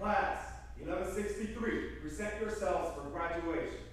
Class 1163, present yourselves for graduation.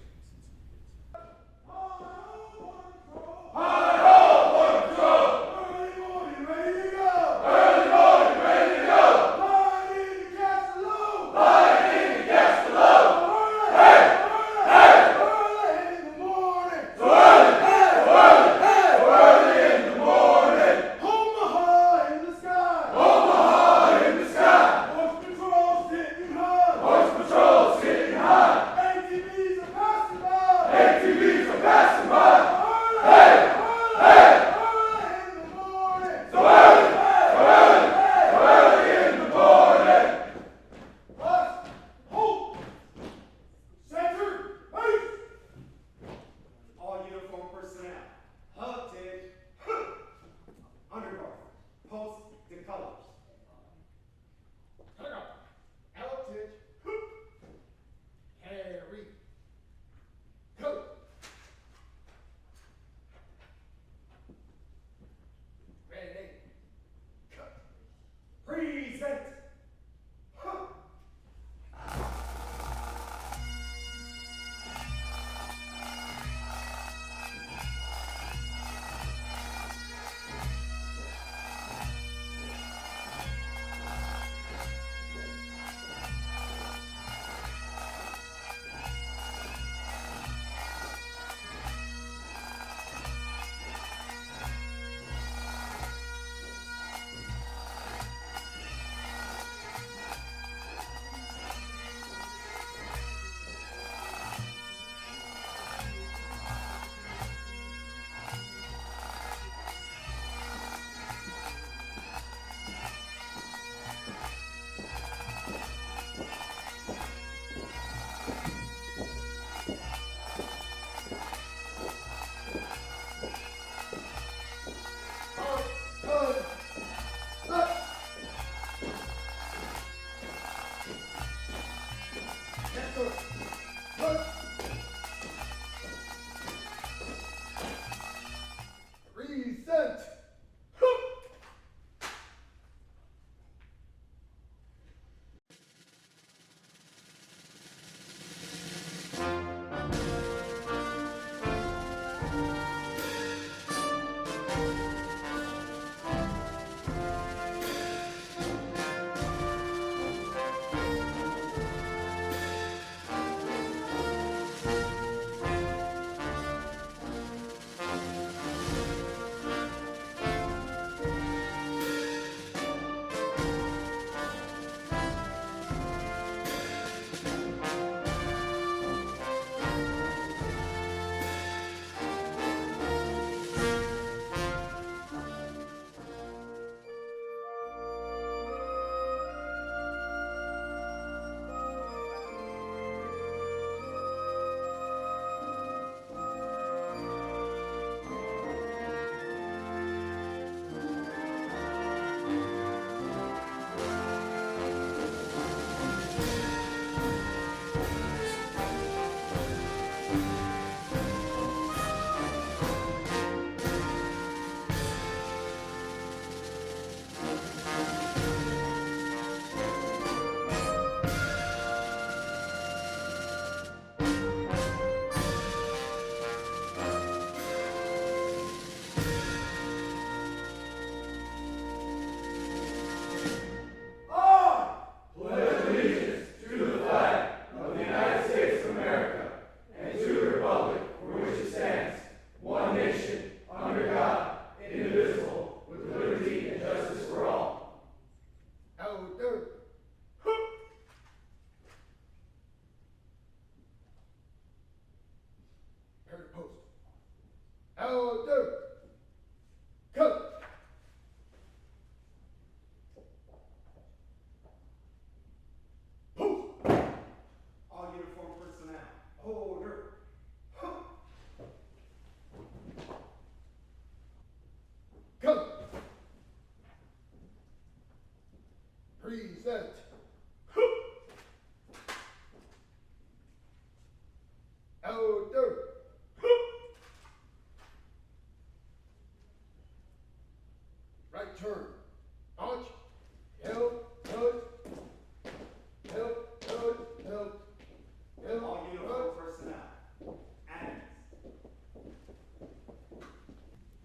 All uniformed personnel. Enemies.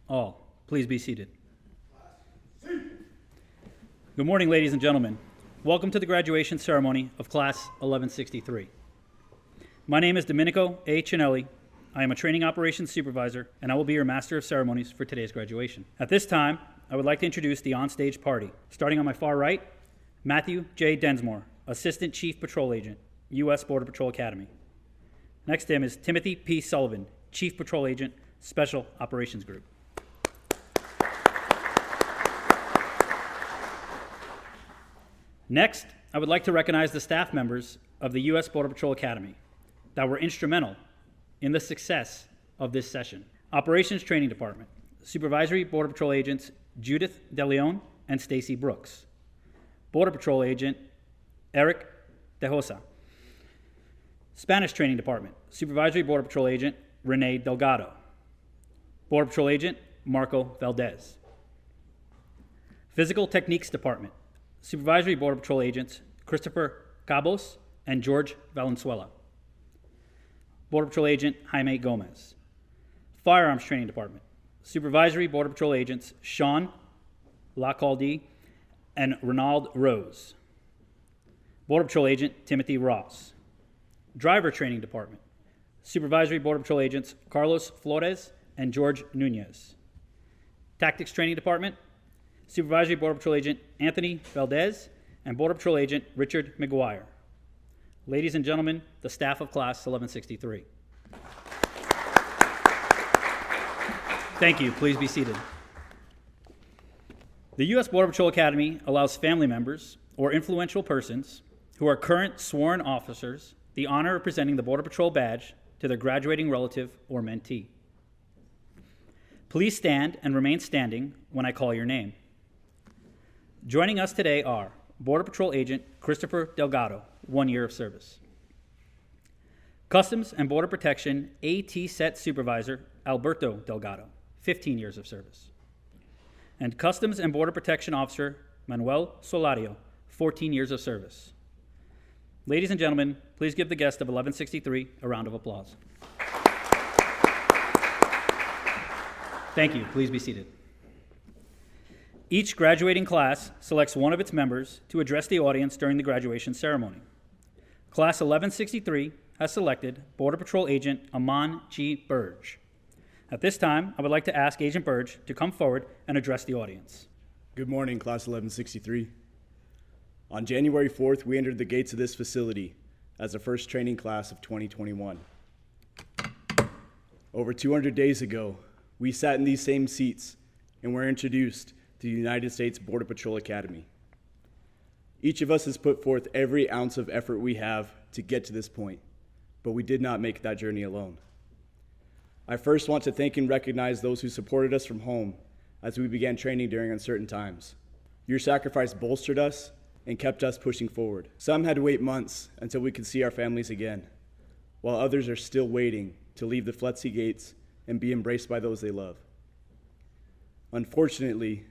All, please be seated. Good morning, ladies and gentlemen. Welcome to the graduation ceremony of Class 1163. My name is Domenico A. Cinelli. I am a training operations supervisor, and I will be your master of ceremonies for today's graduation. At this time, I would like to introduce the onstage party. Starting on my far right, Matthew J. Densmore, Assistant Chief Patrol Agent, U.S. Border Patrol Academy. Next to him is Timothy P. Sullivan, Chief Patrol Agent, Special Operations Group. Next, I would like to recognize the staff members of the U.S. Border Patrol Academy that were instrumental in the success of this session. Operations Training Department, Supervisory Border Patrol Agents Judith DeLeon and Stacy Brooks. Border Patrol Agent Eric DeHosa. Spanish Training Department, Supervisory Border Patrol Agent Rene Delgado. Border Patrol Agent Marco Valdez. Physical Techniques Department, Supervisory Border Patrol Agents Christopher Cabos and George Valenzuela. Border Patrol Agent Jaime Gomez. Firearms Training Department, Supervisory Border Patrol Agents Sean Lacaldi and Ronald Rose. Border Patrol Agent Timothy Ross. Driver Training Department, Supervisory Border Patrol Agents Carlos Flores and George Nunez. Tactics Training Department, Supervisory Border Patrol Agent Anthony Valdez and Border Patrol Agent Richard McGuire. Ladies and gentlemen, the staff of Class 1163. Thank you. Please be seated. The U.S. Border Patrol Academy allows family members or influential persons who are current sworn officers the honor of presenting the Border Patrol badge to their graduating relative or mentee. Please stand and remain standing when I call your name. Joining us today are Border Patrol Agent Christopher Delgado, 1 year of service. Customs and Border Protection AT Set Supervisor Alberto Delgado, 15 years of service. And Customs and Border Protection Officer Manuel Solario, 14 years of service. Ladies and gentlemen, please give the guest of 1163 a round of applause. Thank you. Please be seated. Each graduating class selects one of its members to address the audience during the graduation ceremony. Class 1163 has selected Border Patrol Agent Amon G. Burge. At this time, I would like to ask Agent Burge to come forward and address the audience. Good morning, Class 1163. On January 4th, we entered the gates of this facility as the first training class of 2021. Over 200 days ago, we sat in these same seats and were introduced to the United States Border Patrol Academy. Each of us has put forth every ounce of effort we have to get to this point, but we did not make that journey alone. I first want to thank and recognize those who supported us from home as we began training during uncertain times. Your sacrifice bolstered us and kept us pushing forward. Some had to wait months until we could see our families again, while others are still waiting to leave the FLETC gates and be embraced by those they love. Unfortunately,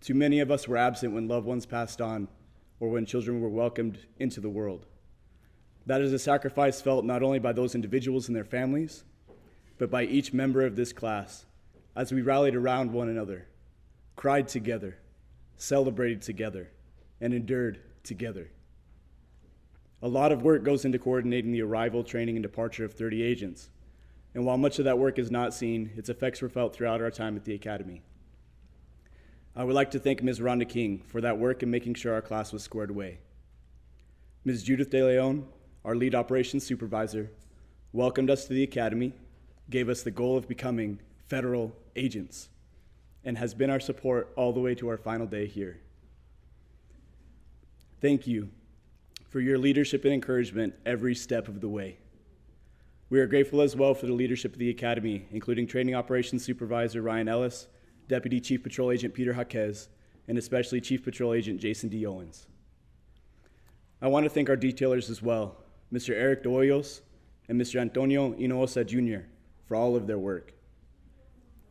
too many of us were absent when loved ones passed on or when children were welcomed into the world. That is a sacrifice felt not only by those individuals and their families, but by each member of this class as we rallied around one another, cried together, celebrated together, and endured together. A lot of work goes into coordinating the arrival, training, and departure of 30 agents, and while much of that work is not seen, its effects were felt throughout our time at the Academy. I would like to thank Ms. Rhonda King for that work in making sure our class was squared away. Ms. Judith DeLeon, our lead operations supervisor, welcomed us to the Academy, gave us the goal of becoming federal agents, and has been our support all the way to our final day here. Thank you for your leadership and encouragement every step of the way. We are grateful as well for the leadership of the Academy, including Training Operations Supervisor Ryan Ellis, Deputy Chief Patrol Agent Peter Jaquez, and especially Chief Patrol Agent Jason D. Owens. I want to thank our detailers as well, Mr. Eric Doyos and Mr. Antonio Hinojosa Jr., for all of their work.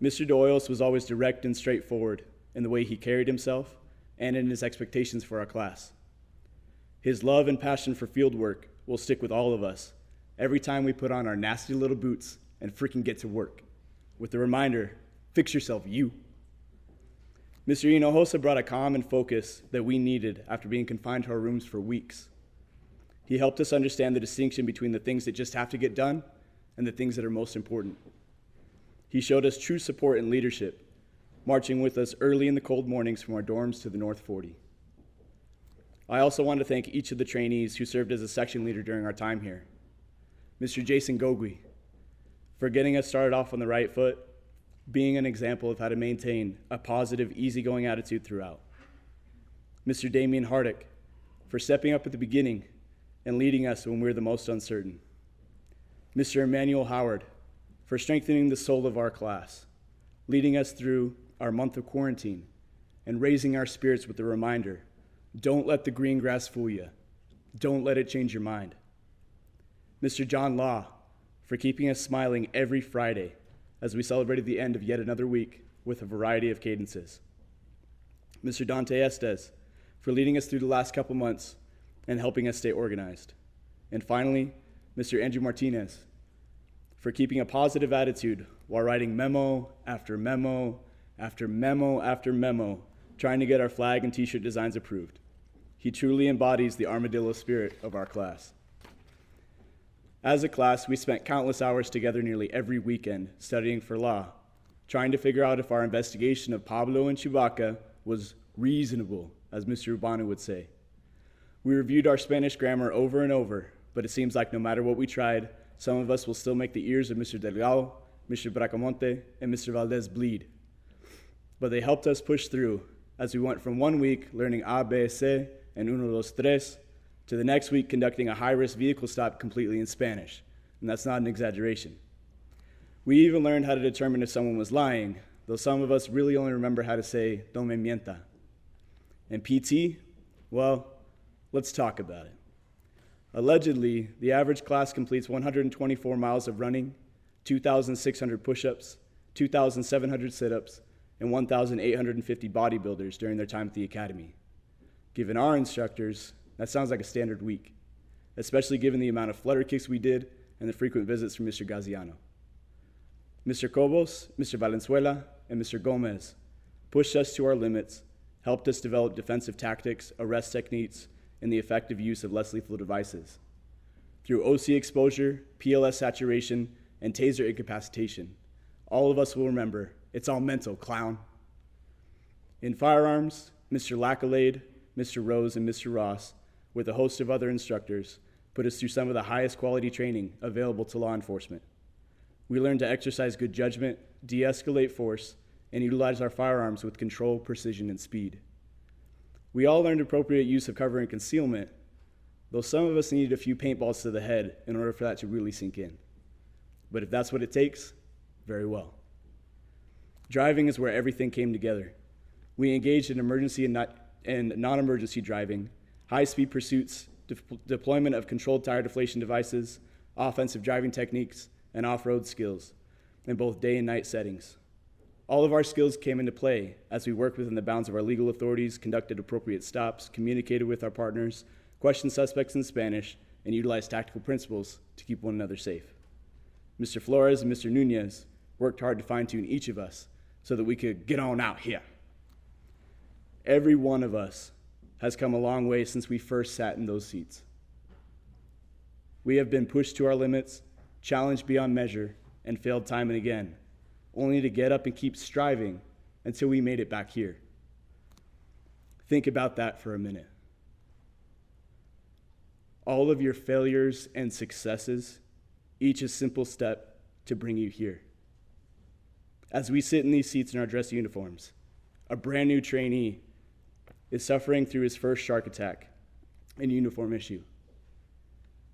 Mr. Doyos was always direct and straightforward in the way he carried himself and in his expectations for our class. His love and passion for field work will stick with all of us every time we put on our nasty little boots and freaking get to work, with the reminder, fix yourself, you. Mr. Hinojosa brought a calm and focus that we needed after being confined to our rooms for weeks. He helped us understand the distinction between the things that just have to get done and the things that are most important. He showed us true support and leadership, marching with us early in the cold mornings from our dorms to the North 40. I also want to thank each of the trainees who served as a section leader during our time here. Mr. Jason Gogui, for getting us started off on the right foot, being an example of how to maintain a positive, easygoing attitude throughout. Mr. Damian Hardick, for stepping up at the beginning and leading us when we were the most uncertain. Mr. Emmanuel Howard, for strengthening the soul of our class, leading us through our month of quarantine and raising our spirits with the reminder, don't let the green grass fool you. Don't let it change your mind. Mr. John Law, for keeping us smiling every Friday as we celebrated the end of yet another week with a variety of cadences. Mr. Dante Estes, for leading us through the last couple months and helping us stay organized. And finally, Mr. Andrew Martinez, for keeping a positive attitude while writing memo after memo after memo after memo, trying to get our flag and t-shirt designs approved. He truly embodies the armadillo spirit of our class. As a class, we spent countless hours together nearly every weekend studying for law, trying to figure out if our investigation of Pablo and Chewbacca was reasonable, as Mr. Urbano would say. We reviewed our Spanish grammar over and over, but it seems like no matter what we tried, some of us will still make the ears of Mr. Delgado, Mr. Bracamonte, and Mr. Valdez bleed. But they helped us push through as we went from 1 week learning A, B, C, and uno, dos, tres, to the next week conducting a high-risk vehicle stop completely in Spanish, and that's not an exaggeration. We even learned how to determine if someone was lying, though some of us really only remember how to say, no me mienta. And PT? Well, let's talk about it. Allegedly, the average class completes 124 miles of running, 2,600 push-ups, 2,700 sit-ups, and 1,850 bodybuilders during their time at the academy. Given our instructors, that sounds like a standard week, especially given the amount of flutter kicks we did and the frequent visits from Mr. Gaziano. Mr. Cobos, Mr. Valenzuela, and Mr. Gomez pushed us to our limits, helped us develop defensive tactics, arrest techniques, and the effective use of less lethal devices. Through OC exposure, PLS saturation, and taser incapacitation, all of us will remember, it's all mental, clown. In firearms, Mr. Lacalade, Mr. Rose, and Mr. Ross, with a host of other instructors, put us through some of the highest quality training available to law enforcement. We learned to exercise good judgment, de-escalate force, and utilize our firearms with control, precision, and speed. We all learned appropriate use of cover and concealment, though some of us needed a few paintballs to the head in order for that to really sink in. But if that's what it takes, very well. Driving is where everything came together. We engaged in emergency and non-emergency driving, high-speed pursuits, deployment of controlled tire deflation devices, offensive driving techniques, and off-road skills in both day and night settings. All of our skills came into play as we worked within the bounds of our legal authorities, conducted appropriate stops, communicated with our partners, questioned suspects in Spanish, and utilized tactical principles to keep one another safe. Mr. Flores and Mr. Nunez worked hard to fine-tune each of us so that we could get on out here. Every one of us has come a long way since we first sat in those seats. We have been pushed to our limits, challenged beyond measure, and failed time and again, only to get up and keep striving until we made it back here. Think about that for a minute. All of your failures and successes, each a simple step to bring you here. As we sit in these seats in our dress uniforms, a brand new trainee is suffering through his first shark attack and uniform issue.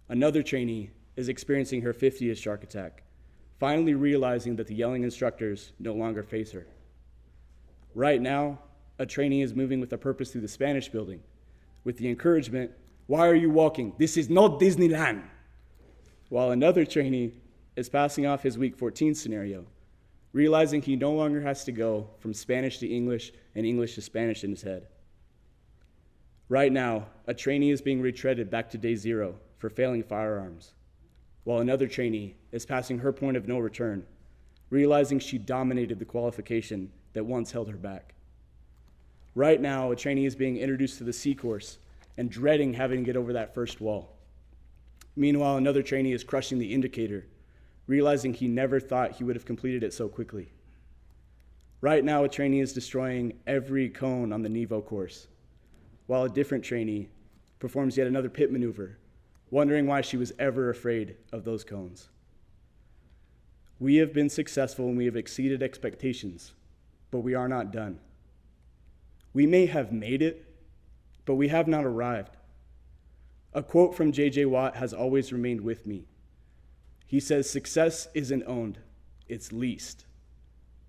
Another trainee is experiencing her 50th shark attack, finally realizing that the yelling instructors no longer face her. Right now, a trainee is moving with a purpose through the Spanish building, with the encouragement, "Why are you walking? This is not Disneyland." While another trainee is passing off his week 14 scenario, realizing he no longer has to go from Spanish to English and English to Spanish in his head. Right now, a trainee is being retreaded back to day zero for failing firearms. while another trainee is passing her point of no return, realizing she dominated the qualification that once held her back. Right now, a trainee is being introduced to the C course and dreading having to get over that first wall. Meanwhile, another trainee is crushing the indicator, realizing he never thought he would have completed it so quickly. Right now, a trainee is destroying every cone on the Nevo course, while a different trainee performs yet another pit maneuver, wondering why she was ever afraid of those cones. We have been successful and we have exceeded expectations, but we are not done. We may have made it, but we have not arrived. A quote from J.J. Watt has always remained with me. He says, "Success isn't owned, it's leased,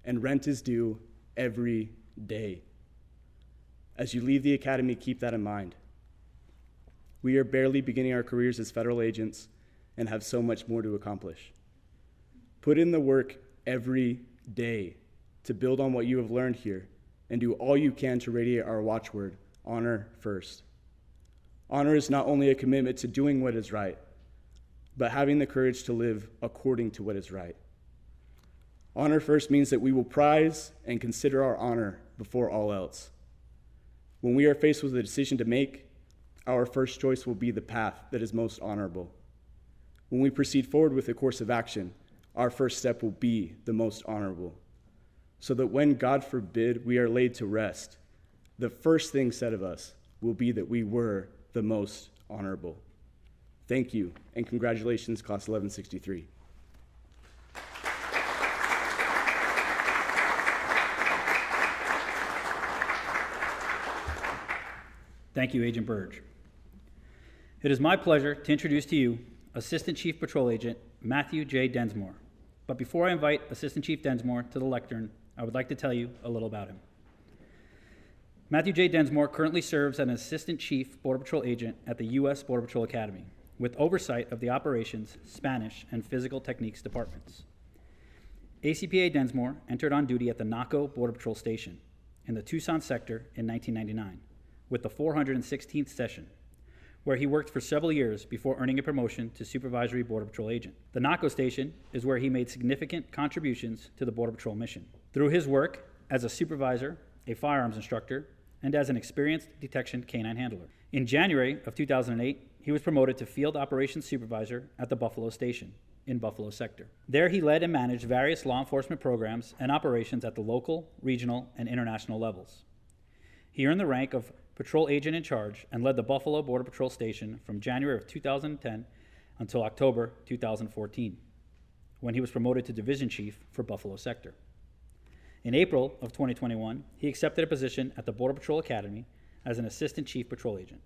and rent is due every day." As you leave the academy, keep that in mind. We are barely beginning our careers as federal agents and have so much more to accomplish. Put in the work every day to build on what you have learned here and do all you can to radiate our watchword, honor first. Honor is not only a commitment to doing what is right, but having the courage to live according to what is right. Honor first means that we will prize and consider our honor before all else. When we are faced with a decision to make, our first choice will be the path that is most honorable. When we proceed forward with a course of action, our first step will be the most honorable. So that when, God forbid, we are laid to rest, the first thing said of us will be that we were the most honorable. Thank you, and congratulations, Class 1163. Thank you, Agent Burge. It is my pleasure to introduce to you Assistant Chief Patrol Agent Matthew J. Densmore. But before I invite Assistant Chief Densmore to the lectern, I would like to tell you a little about him. Matthew J. Densmore currently serves as an Assistant Chief Border Patrol Agent at the U.S. Border Patrol Academy, with oversight of the Operations, Spanish, and Physical Techniques departments. ACPA Densmore entered on duty at the Naco Border Patrol Station in the Tucson sector in 1999, with the 416th session, where he worked for several years before earning a promotion to Supervisory Border Patrol Agent. The Naco Station is where he made significant contributions to the Border Patrol mission. Through his work as a supervisor, a firearms instructor, and as an experienced detection canine handler. In January of 2008, he was promoted to Field Operations Supervisor at the Buffalo Station in Buffalo Sector. There he led and managed various law enforcement programs and operations at the local, regional, and international levels. He earned the rank of Patrol Agent in Charge and led the Buffalo Border Patrol Station from January of 2010 until October 2014, when he was promoted to Division Chief for Buffalo Sector. In April of 2021, he accepted a position at the Border Patrol Academy as an Assistant Chief Patrol Agent.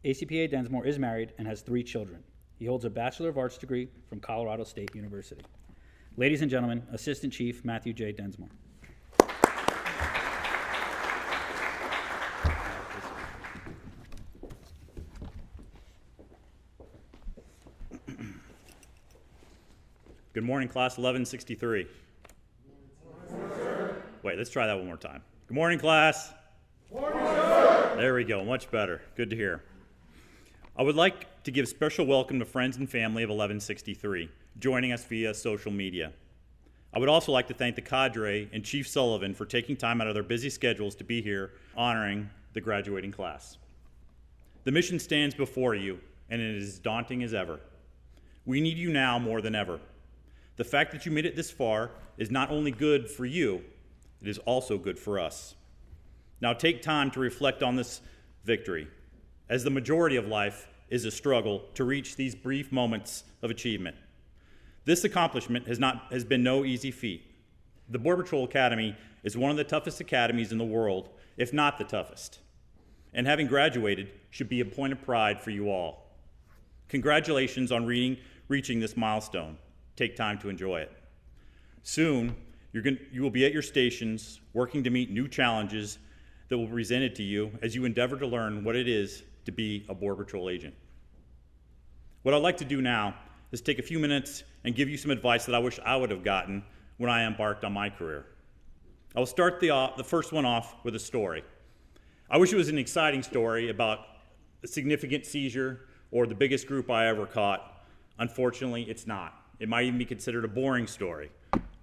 ACPA Densmore is married and has 3 children. He holds a Bachelor of Arts degree from Colorado State University. Ladies and gentlemen, Assistant Chief Matthew J. Densmore. Good morning, Class 1163. Wait, let's try that one more time. Good morning, class. Morning, sir. There we go, much better. Good to hear. I would like to give special welcome to friends and family of 1163, joining us via social media. I would also like to thank the cadre and Chief Sullivan for taking time out of their busy schedules to be here honoring the graduating class. The mission stands before you, and it is as daunting as ever. We need you now more than ever. The fact that you made it this far is not only good for you, it is also good for us. Now take time to reflect on this victory, as the majority of life is a struggle to reach these brief moments of achievement. This accomplishment has been no easy feat. The Border Patrol Academy is one of the toughest academies in the world, if not the toughest. And having graduated should be a point of pride for you all. Congratulations on reaching this milestone. Take time to enjoy it. Soon, you will be at your stations working to meet new challenges that will be presented to you as you endeavor to learn what it is to be a Border Patrol agent. What I'd like to do now is take a few minutes and give you some advice that I wish I would have gotten when I embarked on my career. I will start the first one off with a story. I wish it was an exciting story about a significant seizure or the biggest group I ever caught, Unfortunately, it's not. It might even be considered a boring story,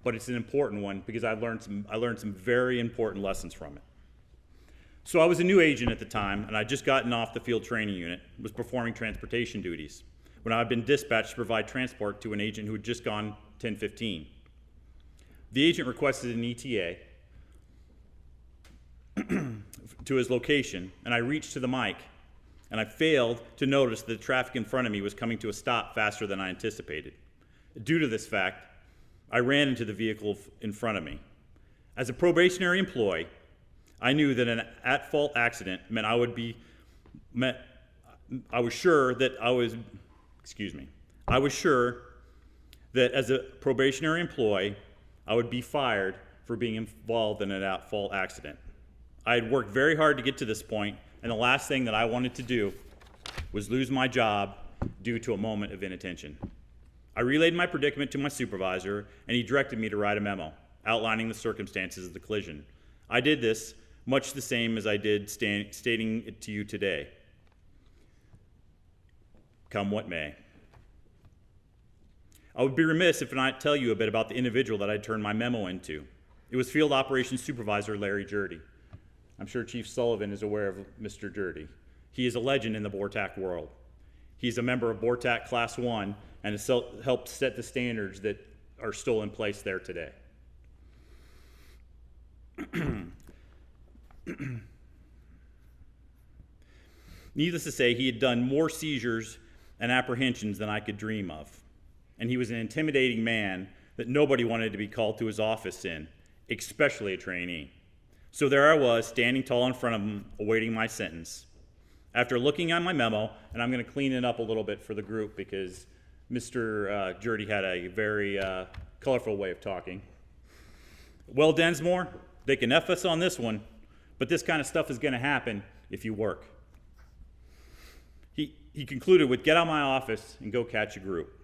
but it's an important one because I learned some very important lessons from it. So I was a new agent at the time, and I'd just gotten off the field training unit, was performing transportation duties, when I had been dispatched to provide transport to an agent who had just gone 1015. The agent requested an ETA to his location, and I reached to the mic, and I failed to notice that the traffic in front of me was coming to a stop faster than I anticipated. Due to this fact, I ran into the vehicle in front of me. As a probationary employee, I knew that an at-fault accident meant I was sure that as a probationary employee, I would be fired for being involved in an at-fault accident. I had worked very hard to get to this point, and the last thing that I wanted to do was lose my job due to a moment of inattention. I relayed my predicament to my supervisor, and he directed me to write a memo outlining the circumstances of the collision. I did this much the same as I did stating it to you today. Come what may. I would be remiss if I did not tell you a bit about the individual that I turned my memo into. It was Field Operations Supervisor Larry Jurdy. I'm sure Chief Sullivan is aware of Mr. Jurdy. He is a legend in the BORTAC world. He's a member of BORTAC Class 1 and has helped set the standards that are still in place there today. Needless to say, he had done more seizures and apprehensions than I could dream of. And he was an intimidating man that nobody wanted to be called to his office in, especially a trainee. So there I was, standing tall in front of him, awaiting my sentence. After looking at my memo, and I'm going to clean it up a little bit for the group because Mr. Jurdy had a very colorful way of talking. Well, Densmore, they can F us on this one, but this kind of stuff is going to happen if you work. He concluded with, get out of my office and go catch a group.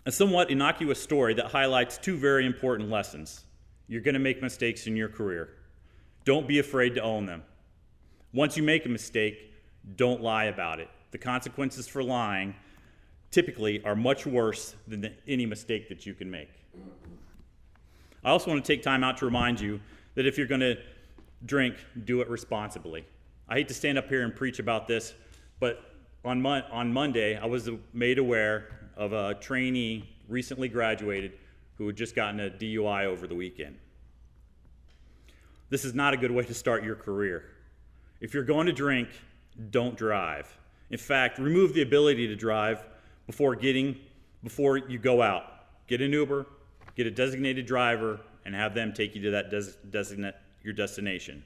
A somewhat innocuous story that highlights two very important lessons. You're going to make mistakes in your career. Don't be afraid to own them. Once you make a mistake, don't lie about it. The consequences for lying typically are much worse than any mistake that you can make. I also want to take time out to remind you that if you're going to drink, do it responsibly. I hate to stand up here and preach about this, but on Monday, I was made aware of a trainee recently graduated who had just gotten a DUI over the weekend. This is not a good way to start your career. If you're going to drink, don't drive. In fact, remove the ability to drive before you go out. Get an Uber, get a designated driver, and have them take you to that your destination.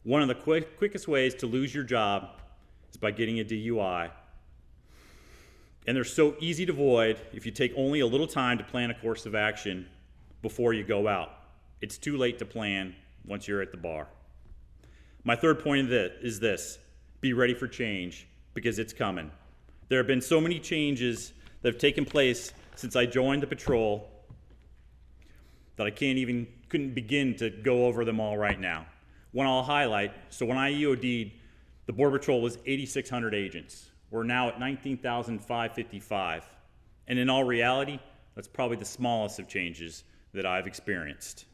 One of the quickest ways to lose your job is by getting a DUI. And they're so easy to avoid if you take only a little time to plan a course of action before you go out. It's too late to plan once you're at the bar. My third point is this: be ready for change, because it's coming. There have been so many changes that have taken place since I joined the patrol that I couldn't begin to go over them all right now. One I'll highlight, so when I EOD'd, the Border Patrol was 8,600 agents. We're now at 19,555. And in all reality, that's probably the smallest of changes that I've experienced.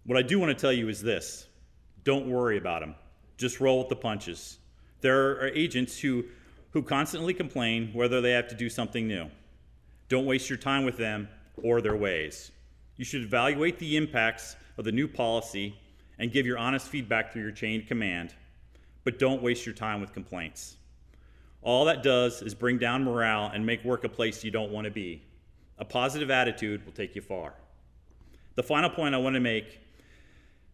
What I do want to tell you is this: don't worry about them. Just roll with the punches. There are agents who constantly complain whether they have to do something new. Don't waste your time with them or their ways. You should evaluate the impacts of the new policy and give your honest feedback through your chain of command, but don't waste your time with complaints. All that does is bring down morale and make work a place you don't want to be. A positive attitude will take you far. The final point I want to make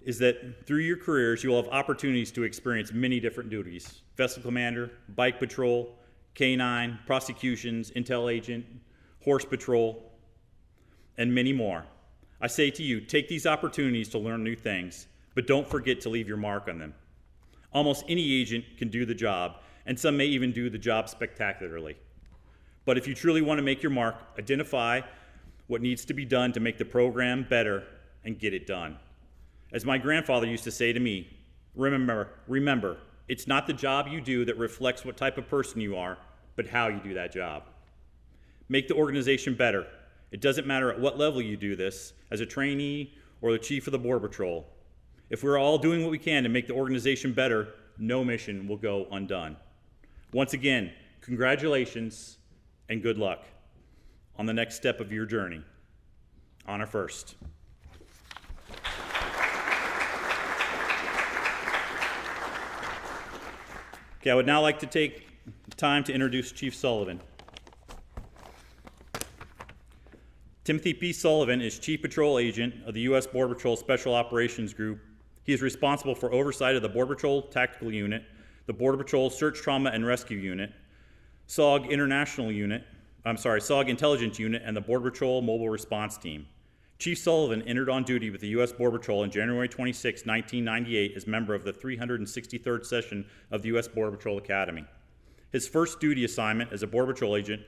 is that through your careers, you will have opportunities to experience many different duties: vessel commander, bike patrol, K-9, prosecutions, intel agent, horse patrol, and many more. I say to you, take these opportunities to learn new things, but don't forget to leave your mark on them. Almost any agent can do the job, and some may even do the job spectacularly. But if you truly want to make your mark, identify what needs to be done to make the program better and get it done. As my grandfather used to say to me, remember, It's not the job you do that reflects what type of person you are, but how you do that job. Make the organization better. It doesn't matter at what level you do this, as a trainee or the chief of the Border Patrol. If we're all doing what we can to make the organization better, no mission will go undone. Once again, congratulations and good luck on the next step of your journey. Honor first. Okay, I would now like to take time to introduce Chief Sullivan. Timothy P. Sullivan is Chief Patrol Agent of the U.S. Border Patrol Special Operations Group. He is responsible for oversight of the Border Patrol Tactical Unit, the Border Patrol Search, Trauma, and Rescue Unit, SOG Intelligence Unit, and the Border Patrol Mobile Response Team. Chief Sullivan entered on duty with the U.S. Border Patrol on January 26, 1998 as member of the 363rd session of the U.S. Border Patrol Academy. His first duty assignment as a Border Patrol agent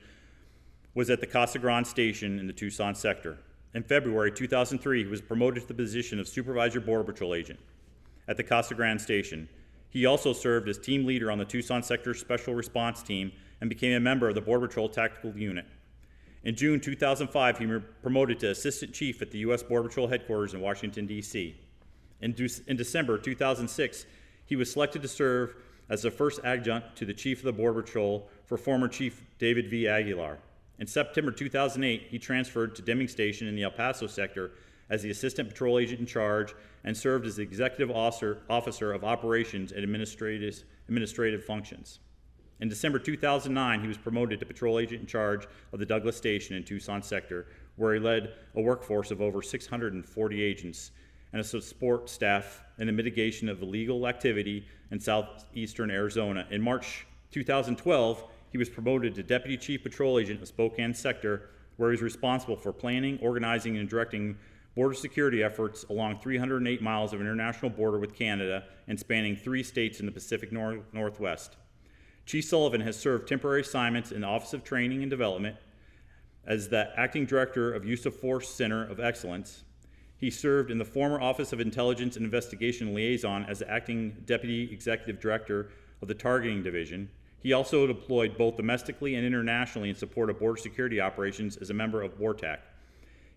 was at the Casa Grande Station in the Tucson sector. In February 2003, he was promoted to the position of Supervisor Border Patrol Agent at the Casa Grande Station. He also served as team leader on the Tucson Sector Special Response Team and became a member of the Border Patrol Tactical Unit. In June 2005, he was promoted to Assistant Chief at the U.S. Border Patrol Headquarters in Washington, D.C. In December 2006, he was selected to serve as the first adjunct to the Chief of the Border Patrol for former Chief David V. Aguilar. In September 2008, he transferred to Deming Station in the El Paso sector as the Assistant Patrol Agent in charge and served as the Executive Officer of Operations and Administrative Functions. In December 2009, he was promoted to Patrol Agent in charge of the Douglas Station in Tucson sector, where he led a workforce of over 640 agents and a support staff in the mitigation of illegal activity in southeastern Arizona. In March 2012, he was promoted to Deputy Chief Patrol Agent of Spokane Sector, where he was responsible for planning, organizing, and directing border security efforts along 308 miles of international border with Canada and spanning 3 states in the Pacific Northwest. Chief Sullivan has served temporary assignments in the Office of Training and Development as the Acting Director of Use of Force Center of Excellence. He served in the former Office of Intelligence and Investigation Liaison as the Acting Deputy Executive Director of the Targeting Division. He also deployed both domestically and internationally in support of border security operations as a member of BORTAC.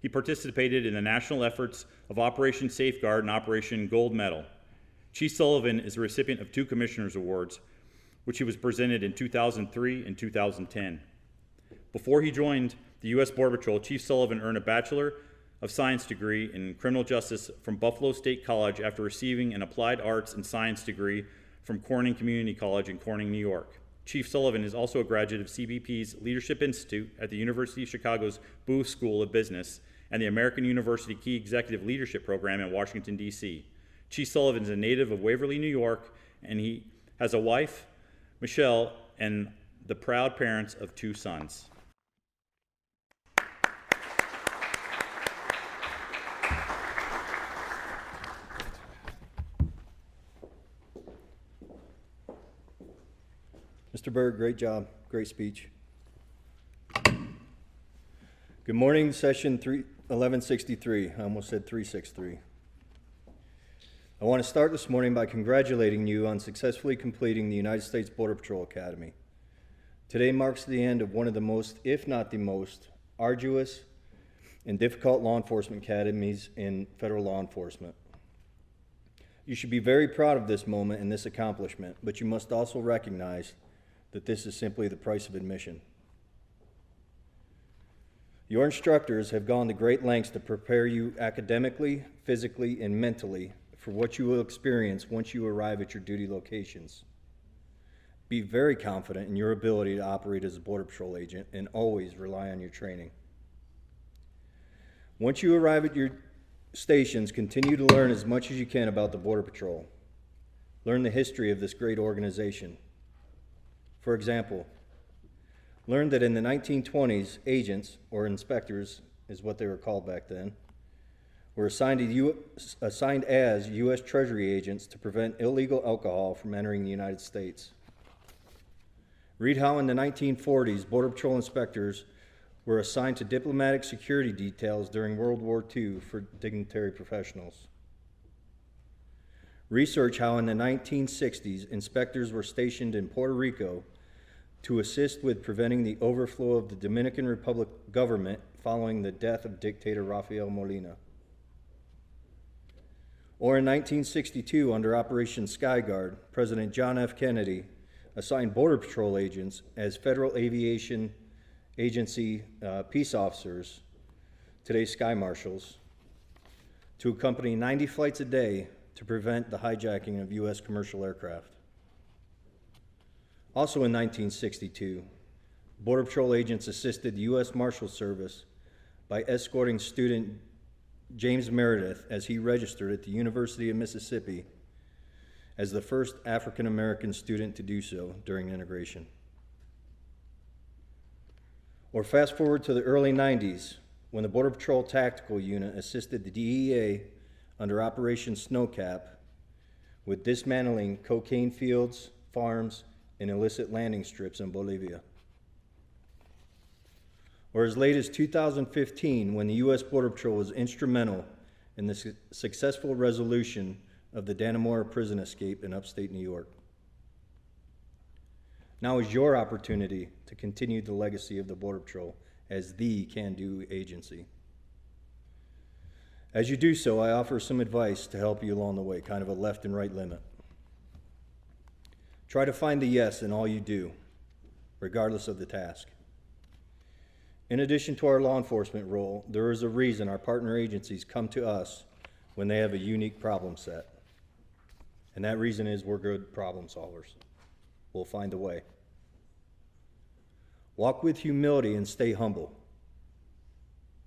He participated in the national efforts of Operation Safeguard and Operation Gold Medal. Chief Sullivan is a recipient of 2 Commissioner's Awards, which he was presented in 2003 and 2010. Before he joined the U.S. Border Patrol, Chief Sullivan earned a Bachelor of Science degree in Criminal Justice from Buffalo State College after receiving an Applied Arts and Science degree from Corning Community College in Corning, New York. Chief Sullivan is also a graduate of CBP's Leadership Institute at the University of Chicago's Booth School of Business and the American University Key Executive Leadership Program in Washington, D.C. Chief Sullivan is a native of Waverly, New York, and he has a wife, Michelle, and the proud parents of 2 sons. Mr. Berg, great job. Great speech. Good morning, session 1163. I almost said 363. I want to start this morning by congratulating you on successfully completing the United States Border Patrol Academy. Today marks the end of one of the most, if not the most, arduous and difficult law enforcement academies in federal law enforcement. You should be very proud of this moment and this accomplishment, but you must also recognize that this is simply the price of admission. Your instructors have gone to great lengths to prepare you academically, physically, and mentally for what you will experience once you arrive at your duty locations. Be very confident in your ability to operate as a Border Patrol agent and always rely on your training. Once you arrive at your stations, continue to learn as much as you can about the Border Patrol. Learn the history of this great organization. For example, learn that in the 1920s, agents, or inspectors is what they were called back then, were assigned as U.S. Treasury agents to prevent illegal alcohol from entering the United States. Read how in the 1940s, Border Patrol inspectors were assigned to diplomatic security details during World War II for dignitary professionals. Research how in the 1960s, inspectors were stationed in Puerto Rico to assist with preventing the overflow of the Dominican Republic government following the death of dictator Rafael Molina. Or in 1962, under Operation Skyguard, President John F. Kennedy assigned Border Patrol agents as Federal Aviation Agency peace officers, today's Sky Marshals, to accompany 90 flights a day to prevent the hijacking of U.S. commercial aircraft. Also in 1962, Border Patrol agents assisted the U.S. Marshal Service by escorting student James Meredith as he registered at the University of Mississippi as the first African-American student to do so during integration. Or fast forward to the early 90s, when the Border Patrol Tactical Unit assisted the DEA under Operation Snowcap with dismantling cocaine fields, farms, and illicit landing strips in Bolivia. Or as late as 2015, when the U.S. Border Patrol was instrumental in the successful resolution of the Dannemora prison escape in upstate New York. Now is your opportunity to continue the legacy of the Border Patrol as the can-do agency. As you do so, I offer some advice to help you along the way, kind of a left and right limit. Try to find the yes in all you do, regardless of the task. In addition to our law enforcement role, there is a reason our partner agencies come to us when they have a unique problem set. And that reason is we're good problem solvers. We'll find a way. Walk with humility and stay humble.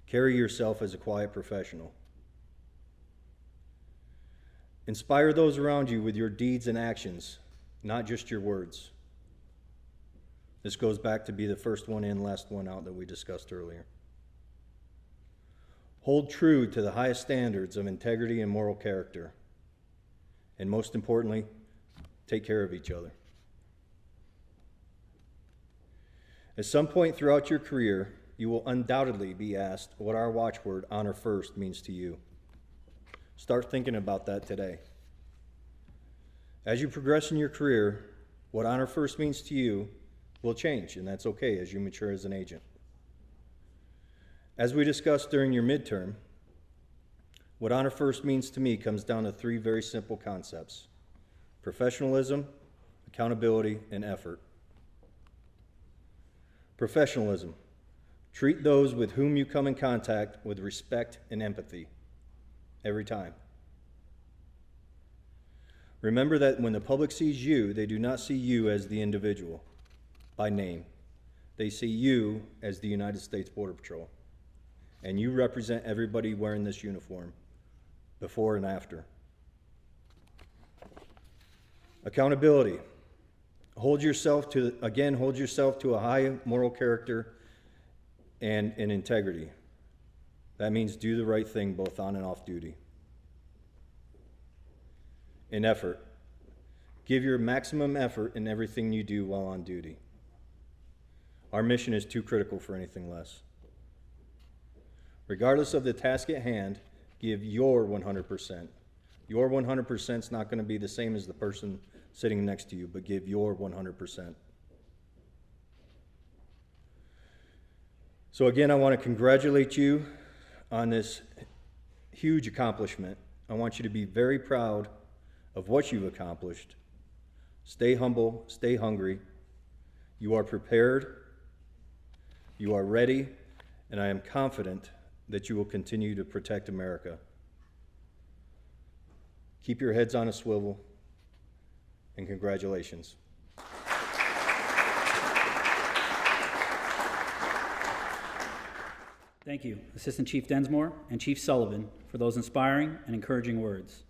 Carry yourself as a quiet professional. Inspire those around you with your deeds and actions, not just your words. This goes back to be the first one in, last one out that we discussed earlier. Hold true to the highest standards of integrity and moral character. And most importantly, take care of each other. At some point throughout your career, you will undoubtedly be asked what our watchword, honor first, means to you. Start thinking about that today. As you progress in your career, what honor first means to you will change, and that's okay as you mature as an agent. As we discussed during your midterm, what honor first means to me comes down to three very simple concepts: professionalism, accountability, and effort. Professionalism. Treat those with whom you come in contact with respect and empathy every time. Remember that when the public sees you, they do not see you as the individual by name. They see you as the United States Border Patrol, and you represent everybody wearing this uniform, before and after. Accountability. Hold yourself to a high moral character and integrity. That means do the right thing both on and off duty. And effort. Give your maximum effort in everything you do while on duty. Our mission is too critical for anything less. Regardless of the task at hand, give your 100%. Your 100% is not going to be the same as the person sitting next to you, but give your 100%. So again, I want to congratulate you on this huge accomplishment. I want you to be very proud of what you've accomplished. Stay humble, stay hungry. You are prepared, you are ready, and I am confident that you will continue to protect America. Keep your heads on a swivel, and congratulations. Thank you, Assistant Chief Densmore and Chief Sullivan, for those inspiring and encouraging words.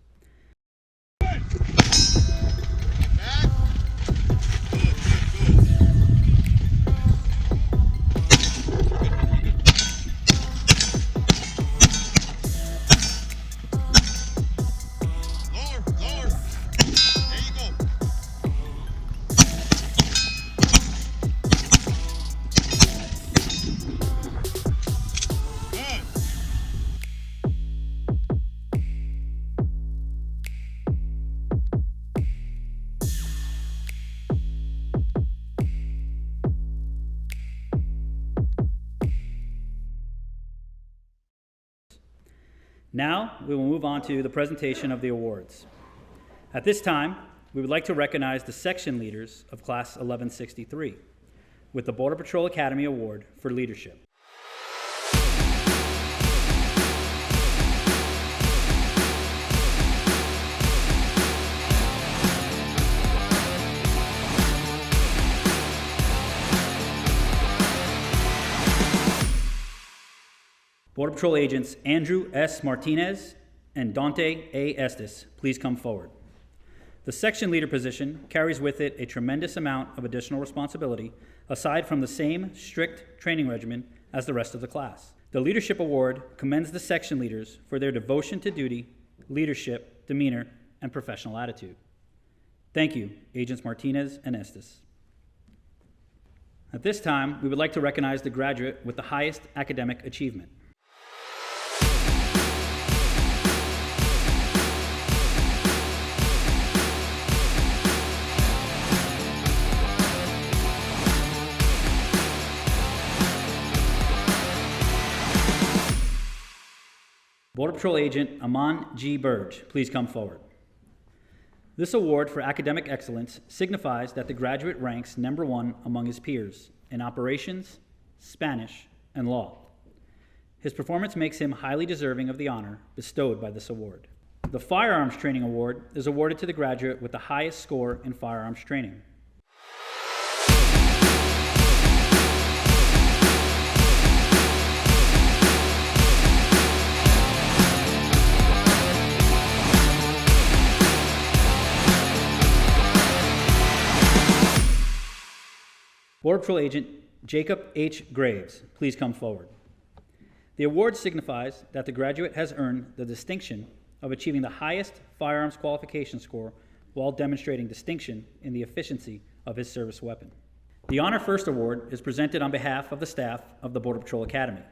Now, we will move on to the presentation of the awards. At this time, we would like to recognize the section leaders of Class 1163 with the Border Patrol Academy Award for Leadership. Border Patrol agents Andrew S. Martinez and Dante A. Estes, please come forward. The section leader position carries with it a tremendous amount of additional responsibility, aside from the same strict training regimen as the rest of the class. The Leadership Award commends the section leaders for their devotion to duty, leadership, demeanor, and professional attitude. Thank you, Agents Martinez and Estes. At this time, we would like to recognize the graduate with the highest academic achievement. Border Patrol Agent Aman G. Burge, please come forward. This award for academic excellence signifies that the graduate ranks #1 among his peers in operations, Spanish, and law. His performance makes him highly deserving of the honor bestowed by this award. The Firearms Training Award is awarded to the graduate with the highest score in firearms training. Border Patrol Agent Jacob H. Graves, please come forward. The award signifies that the graduate has earned the distinction of achieving the highest firearms qualification score while demonstrating distinction in the efficiency of his service weapon. The Honor First Award is presented on behalf of the staff of the Border Patrol Academy.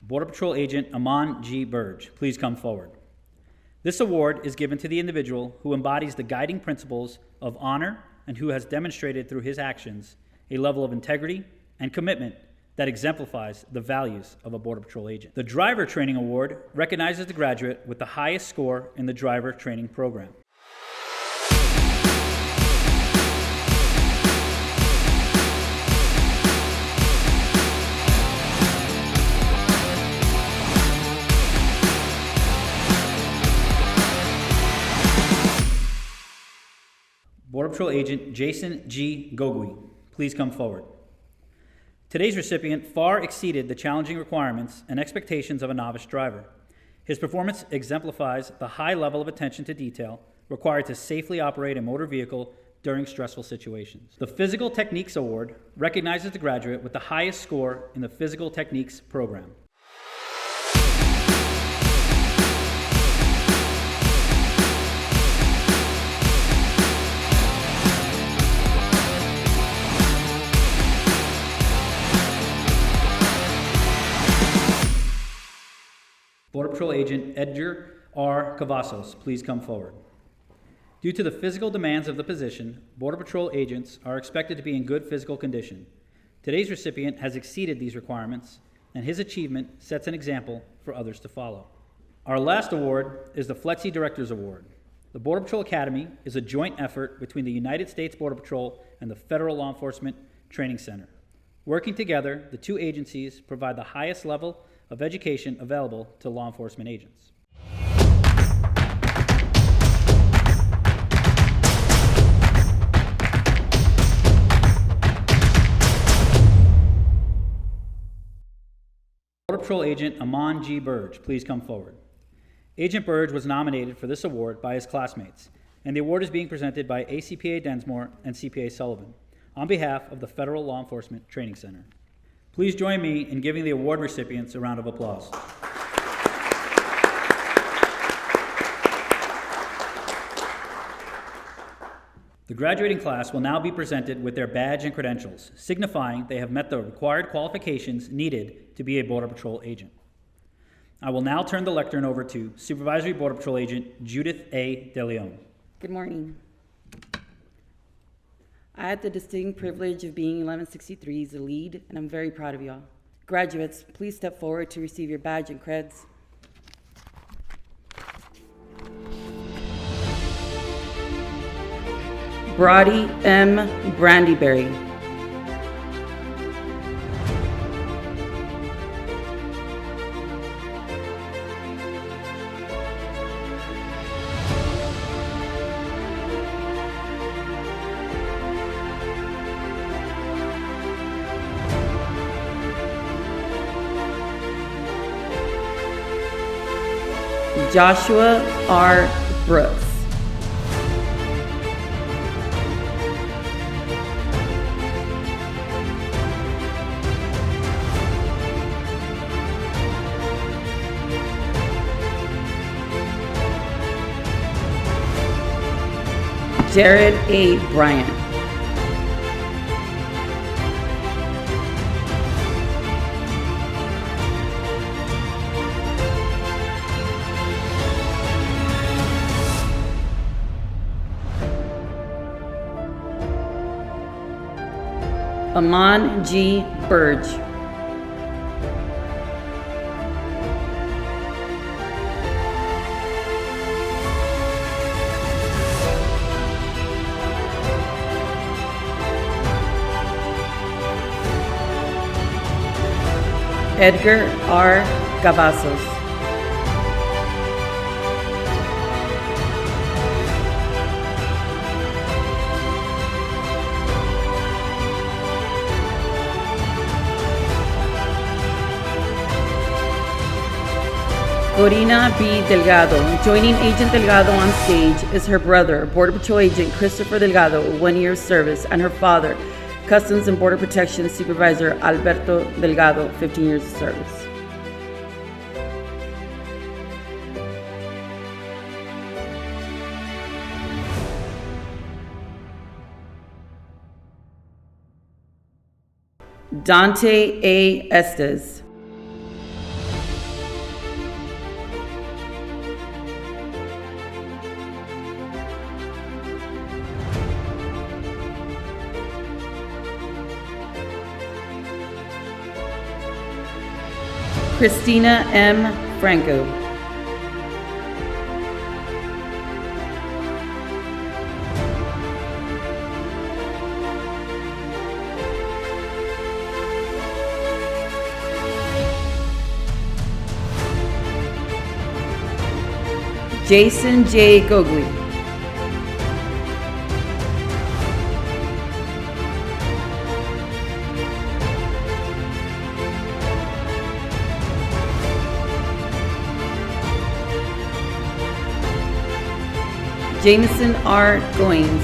Border Patrol Agent Aman G. Burge, please come forward. This award is given to the individual who embodies the guiding principles of honor and who has demonstrated through his actions a level of integrity and commitment that exemplifies the values of a Border Patrol agent. The Driver Training Award recognizes the graduate with the highest score in the driver training program. Border Patrol Agent Jason G. Gogui, please come forward. Today's recipient far exceeded the challenging requirements and expectations of a novice driver. His performance exemplifies the high level of attention to detail required to safely operate a motor vehicle during stressful situations. The Physical Techniques Award recognizes the graduate with the highest score in the Physical Techniques program. Border Patrol Agent Edgar R. Cavazos, please come forward. Due to the physical demands of the position, Border Patrol agents are expected to be in good physical condition. Today's recipient has exceeded these requirements, and his achievement sets an example for others to follow. Our last award is the Flexi Directors Award. The Border Patrol Academy is a joint effort between the United States Border Patrol and the Federal Law Enforcement Training Center. Working together, the two agencies provide the highest level of education available to law enforcement agents. Border Patrol Agent Aman G. Burge, please come forward. Agent Burge was nominated for this award by his classmates, and the award is being presented by ACPA Densmore and CPA Sullivan on behalf of the Federal Law Enforcement Training Center. Please join me in giving the award recipients a round of applause. The graduating class will now be presented with their badge and credentials, signifying they have met the required qualifications needed to be a Border Patrol agent. I will now turn the lectern over to Supervisory Border Patrol Agent Judith A. De Leon. Good morning. I had the distinct privilege of being 1163's lead, and I'm very proud of y'all. Graduates, please step forward to receive your badge and creds. Brody M. Brandyberry. Joshua R. Brooks. Jared A. Bryant. Amon G. Burge. Edgar R. Cavazos. Corina B. Delgado. Joining Agent Delgado on stage is her brother, Border Patrol Agent Christopher Delgado, 1 year of service, and her father, Customs and Border Protection Supervisor Alberto Delgado, 15 years of service. Dante A. Estes. Christina M. Franco. Jason J. Gogli. Jameson R. Goins.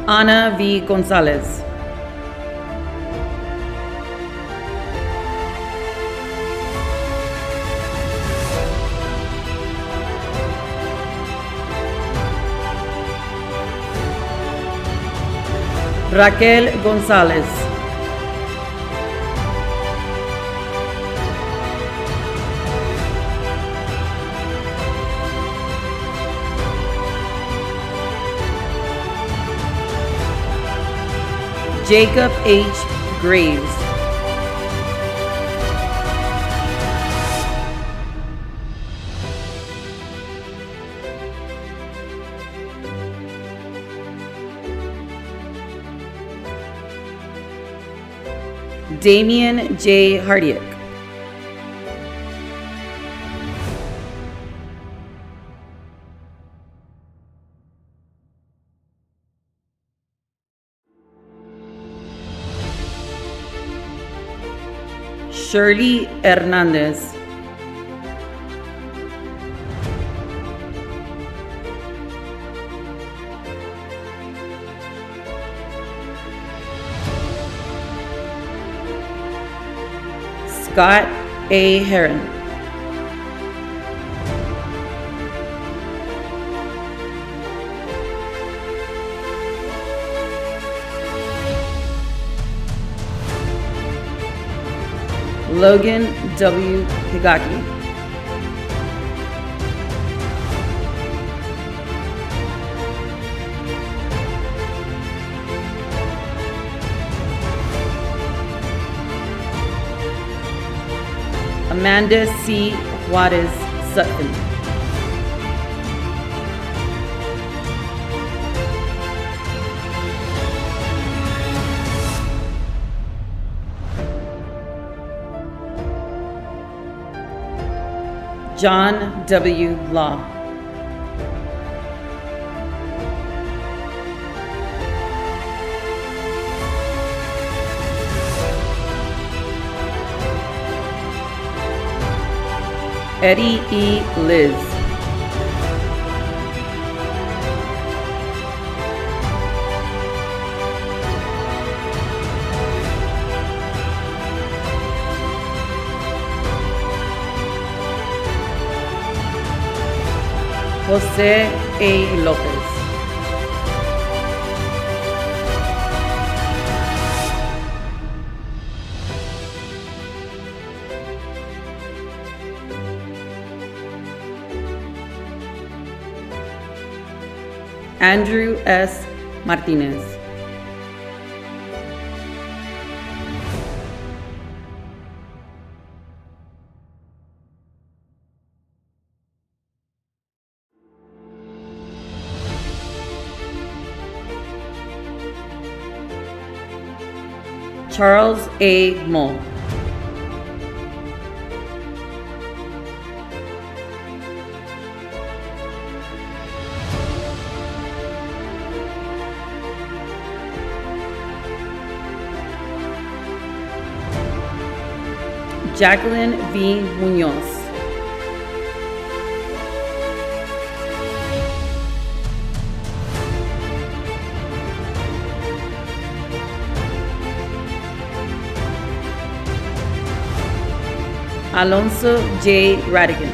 Ana V. Gonzalez. Raquel Gonzalez. Jacob H. Graves. Damian J. Hardiak. Shirley Hernandez. Scott A. Heron. Logan W. Higaki. Amanda C. Juarez Sutton. John W. Law. Eddie E. Liz. Jose A. Lopez. Andrew S. Martinez. Charles A. Moll. Jacqueline V. Munoz. Alonso J. Radigan.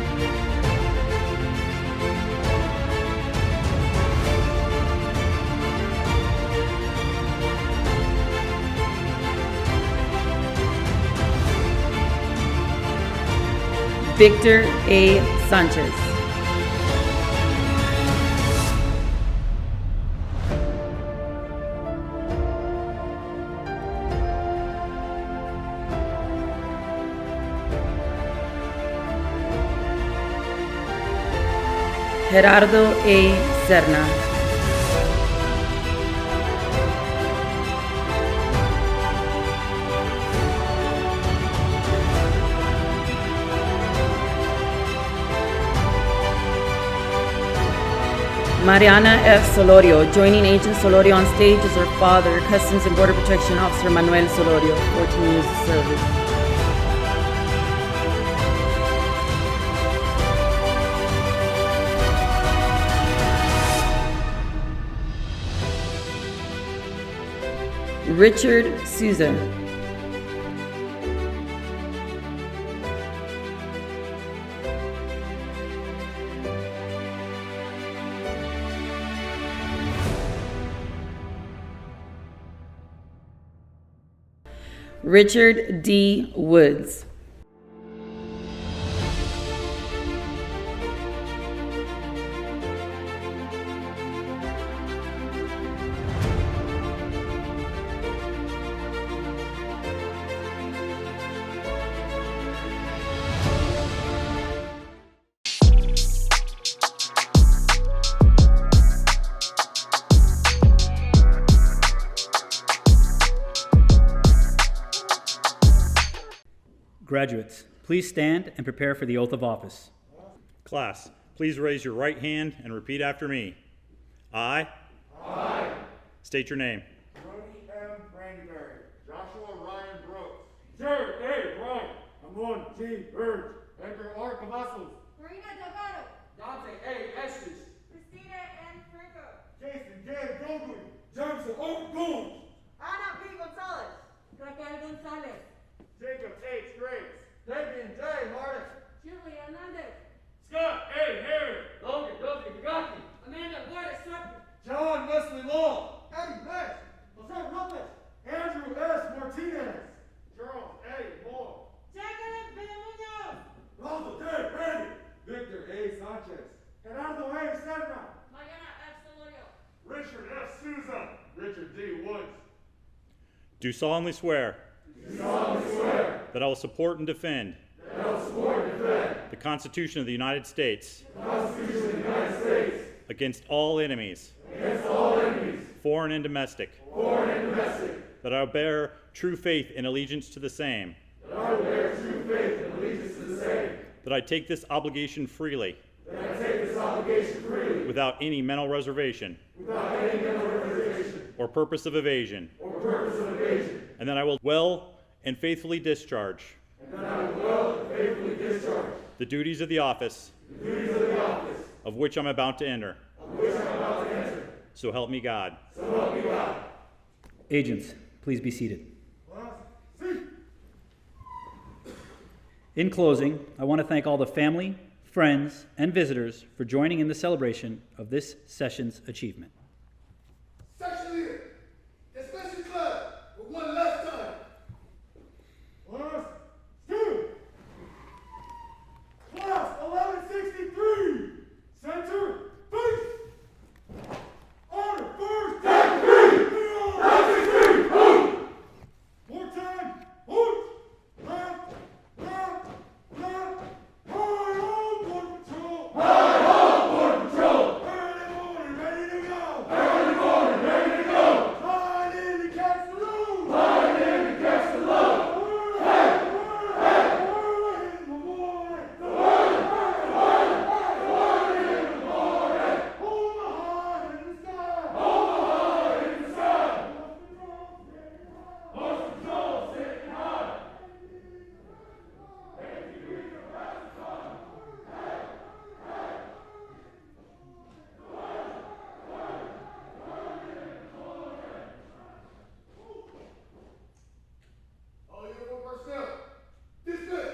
Victor A. Sanchez. Gerardo A. Serna. Mariana F. Solorio. Joining Agent Solorio on stage is her father, Customs and Border Protection Officer Manuel Solorio, 14 years of service. Richard Souza. Richard D. Woods. Graduates, please stand and prepare for the oath of office. Class, please raise your right hand and repeat after me. I. State your name. Brody M. Brandyberry. Joshua Ryan Brooks. Jared A. Ryan. Amon G. Burge. Edgar R. Cavazos. Marina Delgado. Dante A. Estes. Christina N. Franco. Jason J. Goldman. Jameson O. Gould. Ana P. Gonzalez. Raquel Gonzalez. Jacob H. Graves. Davian J. Martin. Julie Hernandez. Scott A. Harry. Logan W. Gagaki. Amanda Juarez Sutton. John Wesley Long. Eddie Best. Jose Lopez. Andrew S. Martinez. Charles A. Moore. Jacob Do solemnly swear. That I will support and defend. The Constitution of the United States. Against all enemies. Foreign and domestic. That I will bear true faith and allegiance to the same. That I take this obligation freely. Without any mental reservation. Or purpose of evasion. And that I will well and faithfully discharge. The duties of the office. Of which I'm about to enter. So help me God. Agents, please be seated. In closing, I want to thank all the family, friends, and visitors for joining in the celebration of this session's achievement. Section leader, especially club, with one last time. 1, 2. Class 1163, center, face. Order, first, take 3. 1163, move. More time, move. Left, left, left. High on Border Patrol. High on Border Patrol. Early morning, ready to go. Early morning, ready to go. Line in to catch the load. Line in to catch the load. Hey, hey, early in the morning. The word in the morning. Hold my heart in the sky. Hold my heart in the sky. Border Patrol sitting high. All uniform personnel, dismiss.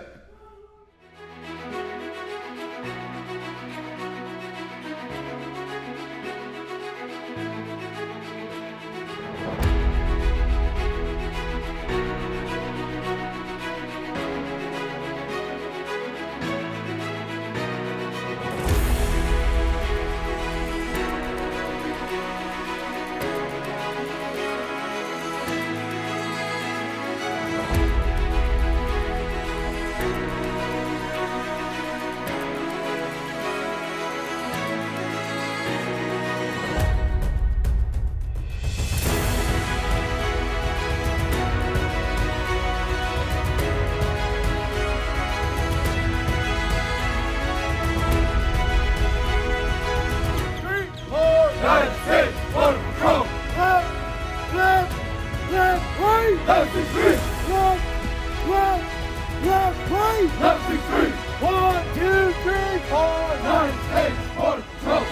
United States Border Patrol. Left, left, left, right. Left, 6, 3. Left, left, left, right. Left, 6, 3. 1, 2, 3, 4. United States Border Patrol.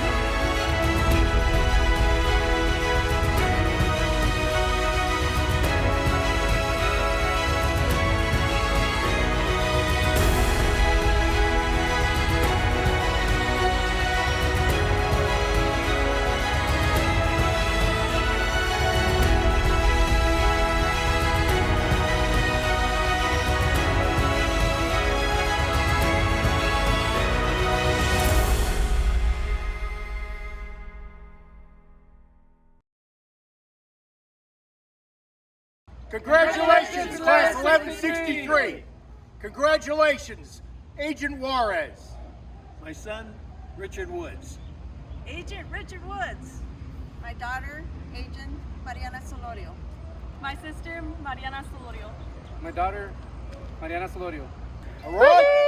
Congratulations, Class 1163. Congratulations, Agent Juarez. My son, Richard Woods. Agent Richard Woods. My daughter, Agent Mariana Solorio. My sister, Mariana Solorio. My daughter, Mariana Solorio. All right.